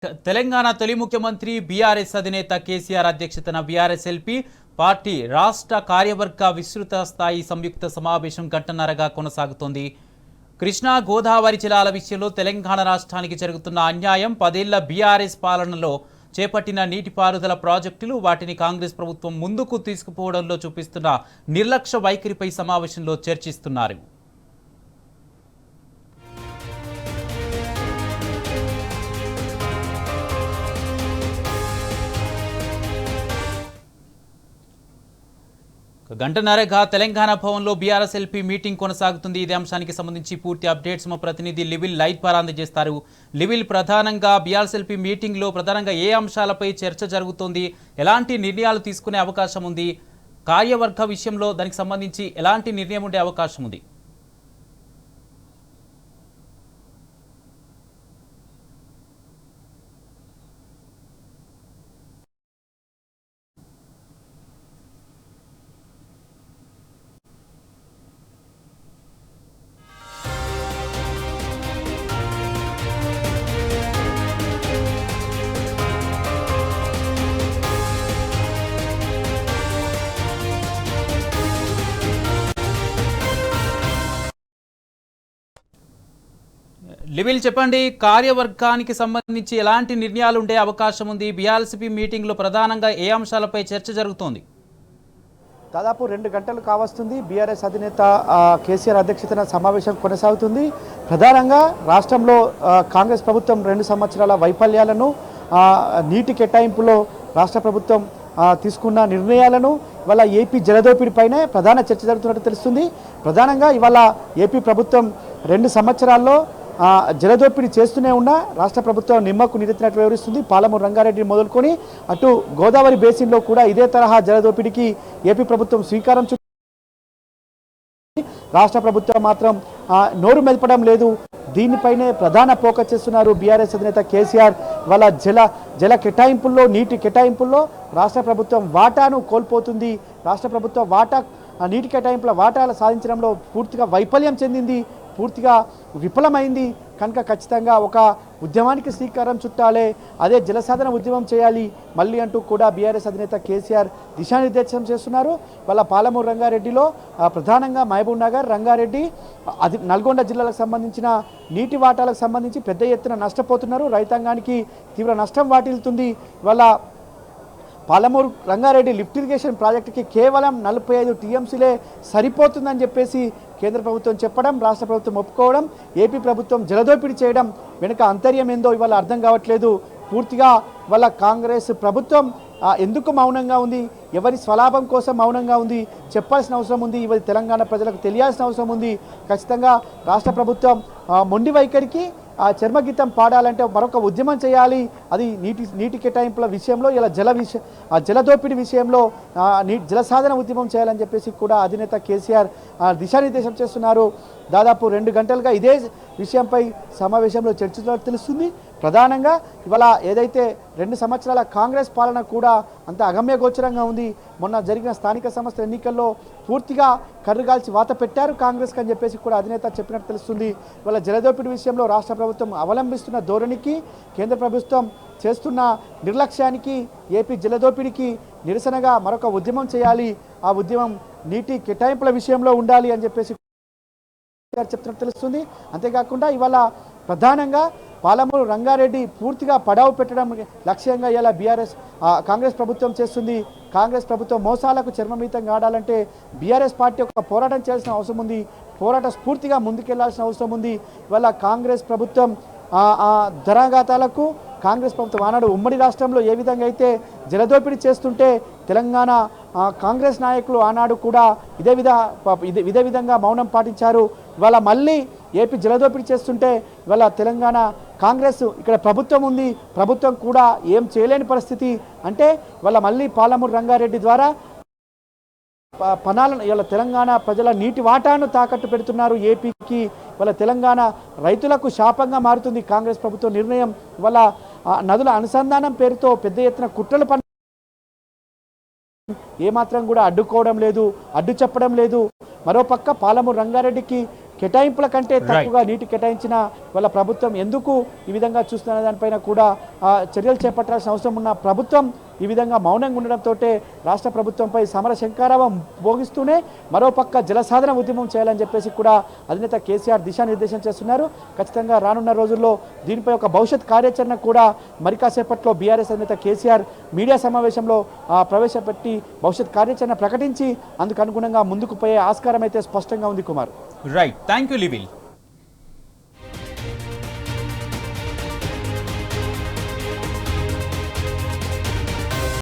తెలంగాణ తొలి ముఖ్యమంత్రి బీఆర్ఎస్ అధినేత కేసీఆర్ అధ్యక్షతన బీఆర్ఎస్ ఎల్పీ పార్టీ రాష్ట్ర కార్యవర్గ విస్తృత స్థాయి సంయుక్త సమావేశం గంటన్నరగా కొనసాగుతోంది. కృష్ణా గోదావరి జిల్లాల విషయంలో తెలంగాణ రాష్ట్రానికి జరుగుతున్న అన్యాయం, 10 ఏళ్ల బీఆర్ఎస్ పాలనలో చేపట్టిన నీటిపారుదల ప్రాజెక్టులు, వాటిని కాంగ్రెస్ ప్రభుత్వం ముందుకు తీసుకుపోవడంలో చూపిస్తున్న నిర్లక్ష్య వైఖరిపై సమావేశంలో చర్చిస్తున్నారు. గంటన్నరగా తెలంగాణ భవన్లో బీఆర్ఎస్ ఎల్పీ మీటింగ్ కొనసాగుతుంది. ఇదే అంశానికి సంబంధించి పూర్తి అప్డేట్స్ మా ప్రతినిధి లివిల్ లైట్ ద్వారా అందజేస్తారు. లివిల్, ప్రధానంగా బీఆర్ఎస్ ఎల్పీ మీటింగ్లో ప్రధానంగా ఏ అంశాలపై చర్చ జరుగుతోంది, ఎలాంటి నిర్ణయాలు తీసుకునే అవకాశం ఉంది, కార్యవర్గ విషయంలో దానికి సంబంధించి ఎలాంటి నిర్ణయం ఉండే అవకాశం ఉంది? లివిల్, చెప్పండి, కార్యవర్గానికి సంబంధించి ఎలాంటి నిర్ణయాలు ఉండే అవకాశం ఉంది? బీఆర్ఎస్పీ మీటింగ్లో ప్రధానంగా ఏ అంశాలపై చర్చ జరుగుతోంది? దాదాపు 2 గంటలు కావస్తుంది. బీఆర్ఎస్ అధినేత కేసీఆర్ అధ్యక్షతన సమావేశం కొనసాగుతుంది. ప్రధానంగా రాష్ట్రంలో కాంగ్రెస్ ప్రభుత్వం 2 సంవత్సరాల వైఫల్యాలను, నీటి కేటాయింపులో రాష్ట్ర ప్రభుత్వం తీసుకున్న నిర్ణయాలను, ఇవాళ ఏపీ జలదోపిడిపైనే ప్రధాన చర్చ జరుగుతున్నట్టు తెలుస్తుంది. ప్రధానంగా ఇవాళ ఏపీ ప్రభుత్వం 2 సంవత్సరాల్లో జలదోపిడీ చేస్తూనే ఉన్న రాష్ట్ర ప్రభుత్వం నిమ్మకు నీరెత్తినట్టు వివరిస్తుంది. పాలమూరు రంగారెడ్డి మొదలుకొని అటు గోదావరి బేసిన్లో కూడా ఇదే తరహా జలదోపిడీకి ఏపీ ప్రభుత్వం శ్రీకారం చుట్టి రాష్ట్ర ప్రభుత్వం మాత్రం నోరు మెదపడం లేదు. దీనిపైనే ప్రధాన ఫోకస్ చేస్తున్నారు బీఆర్ఎస్ అధినేత కేసీఆర్. వాళ్ళ జల కేటాయింపుల్లో, నీటి కేటాయింపుల్లో రాష్ట్ర ప్రభుత్వం వాటాను కోల్పోతుంది. రాష్ట్ర ప్రభుత్వం నీటి కేటాయింపుల వాటాలు సాధించడంలో పూర్తిగా వైఫల్యం చెందింది, పూర్తిగా విఫలమైంది. కనుక ఖచ్చితంగా ఒక ఉద్యమానికి శ్రీకారం చుట్టాలే, అదే జలసాధన ఉద్యమం చేయాలి మళ్ళీ అంటూ కూడా బీఆర్ఎస్ అధినేత కేసీఆర్ దిశానిర్దేశం చేస్తున్నారు. వాళ్ళ పాలమూరు రంగారెడ్డిలో ప్రధానంగా మహబూబ్ నగర్, రంగారెడ్డి, నల్గొండ జిల్లాలకు సంబంధించిన నీటి వాటాలకు సంబంధించి పెద్ద ఎత్తున నష్టపోతున్నారు. రైతాంగానికి తీవ్ర నష్టం వాటిల్లుతుంది. వాళ్ళ పాలమూరు రంగారెడ్డి లిఫ్ట్ ఇరిగేషన్ ప్రాజెక్టుకి కేవలం 45 టీఎంసీలే సరిపోతుందని చెప్పేసి కేంద్ర ప్రభుత్వం చెప్పడం, రాష్ట్ర ప్రభుత్వం ఒప్పుకోవడం, ఏపీ ప్రభుత్వం జలదోపిడీ చేయడం వెనుక అంతర్యం ఏందో ఇవాళ అర్థం కావట్లేదు. పూర్తిగా వాళ్ళ కాంగ్రెస్ ప్రభుత్వం ఎందుకు మౌనంగా ఉంది, ఎవరి స్వలాభం కోసం మౌనంగా ఉంది చెప్పాల్సిన అవసరం ఉంది. ఇవాళ తెలంగాణ ప్రజలకు తెలియాల్సిన అవసరం ఉంది. ఖచ్చితంగా రాష్ట్ర ప్రభుత్వం మొండి వైఖరికి చర్మగీతం పాడాలంటే మరొక ఉద్యమం చేయాలి. అది నీటి కేటాయింపుల విషయంలో, ఇలా జలదోపిడీ విషయంలో జలసాధన ఉద్యమం చేయాలని చెప్పేసి కూడా అధినేత కేసీఆర్ దిశానిర్దేశం చేస్తున్నారు. దాదాపు 2 గంటలుగా ఇదే విషయంపై సమావేశంలో చర్చించినట్టు తెలుస్తుంది. ప్రధానంగా ఇవాళ ఏదైతే 2 సంవత్సరాల కాంగ్రెస్ పాలన కూడా అంత అగమ్యగోచరంగా ఉంది. మొన్న జరిగిన స్థానిక సంస్థల ఎన్నికల్లో పూర్తిగా కర్రుగాల్చి వాత పెట్టారు కాంగ్రెస్ అని చెప్పేసి కూడా అధినేత చెప్పినట్టు తెలుస్తుంది. ఇవాళ జలదోపిడీ విషయంలో రాష్ట్ర ప్రభుత్వం అవలంబిస్తున్న ధోరణికి, కేంద్ర ప్రభుత్వం చేస్తున్న నిర్లక్ష్యానికి, ఏపీ జలదోపిడీకి నిరసనగా మరొక ఉద్యమం చేయాలి. ఆ ఉద్యమం నీటి కేటాయింపుల విషయంలో ఉండాలి అని చెప్పేసి చెప్తున్నట్టు తెలుస్తుంది. అంతేకాకుండా ఇవాళ ప్రధానంగా పాలమూరు రంగారెడ్డి పూర్తిగా పడావు పెట్టడం లక్ష్యంగా ఇలా కాంగ్రెస్ ప్రభుత్వం చేస్తుంది. కాంగ్రెస్ ప్రభుత్వం మోసాలకు చర్మమీతంగా ఆడాలంటే బీఆర్ఎస్ పార్టీ ఒక పోరాటం చేయాల్సిన అవసరం ఉంది. పోరాట స్ఫూర్తిగా ముందుకెళ్లాల్సిన అవసరం ఉంది. ఇవాళ కాంగ్రెస్ ప్రభుత్వం ధరాఘాతాలకు కాంగ్రెస్ ప్రభుత్వం ఆనాడు ఉమ్మడి రాష్ట్రంలో ఏ విధంగా అయితే జలదోపిడీ చేస్తుంటే తెలంగాణ కాంగ్రెస్ నాయకులు ఆనాడు కూడా ఇదే విధంగా మౌనం పాటించారు. ఇవాళ మళ్ళీ ఏపీ జలదోపిడీ చేస్తుంటే ఇవాళ తెలంగాణ కాంగ్రెస్ ఇక్కడ ప్రభుత్వం ఉంది, ప్రభుత్వం కూడా ఏం చేయలేని పరిస్థితి. అంటే ఇవాళ మళ్ళీ పాలమూరు రంగారెడ్డి ద్వారా పనాలను ఇవాళ తెలంగాణ ప్రజల నీటి వాటాను తాకట్టు పెడుతున్నారు ఏపీకి. ఇవాళ తెలంగాణ రైతులకు శాపంగా మారుతుంది కాంగ్రెస్ ప్రభుత్వం నిర్ణయం. ఇవాళ నదుల అనుసంధానం పేరుతో పెద్ద ఎత్తున కుట్రలు ఏమాత్రం కూడా అడ్డుకోవడం లేదు, అడ్డు చెప్పడం లేదు. మరోపక్క పాలమూరు రంగారెడ్డికి కేటాయింపుల కంటే తక్కువగా నీటి కేటాయించిన వాళ్ళ ప్రభుత్వం ఎందుకు ఈ విధంగా చూస్తున్న దానిపైన కూడా చర్యలు చేపట్టాల్సిన అవసరం ఉన్న ప్రభుత్వం ఈ విధంగా మౌనంగా ఉండడంతో రాష్ట్ర ప్రభుత్వంపై సమర శంకారావం భోగిస్తూనే మరోపక్క జలసాధన ఉద్యమం చేయాలని చెప్పేసి కూడా అధినేత కేసీఆర్ దిశానిర్దేశం చేస్తున్నారు. ఖచ్చితంగా రానున్న రోజుల్లో దీనిపై ఒక భవిష్యత్ కార్యాచరణ కూడా మరి కాసేపట్లో బీఆర్ఎస్ అధినేత కేసీఆర్ మీడియా సమావేశంలో ప్రవేశపెట్టి భవిష్యత్ కార్యాచరణ ప్రకటించి అందుకు అనుగుణంగా ముందుకు పోయే ఆస్కారం అయితే స్పష్టంగా ఉంది కుమార్. Right, thank you లివిల్.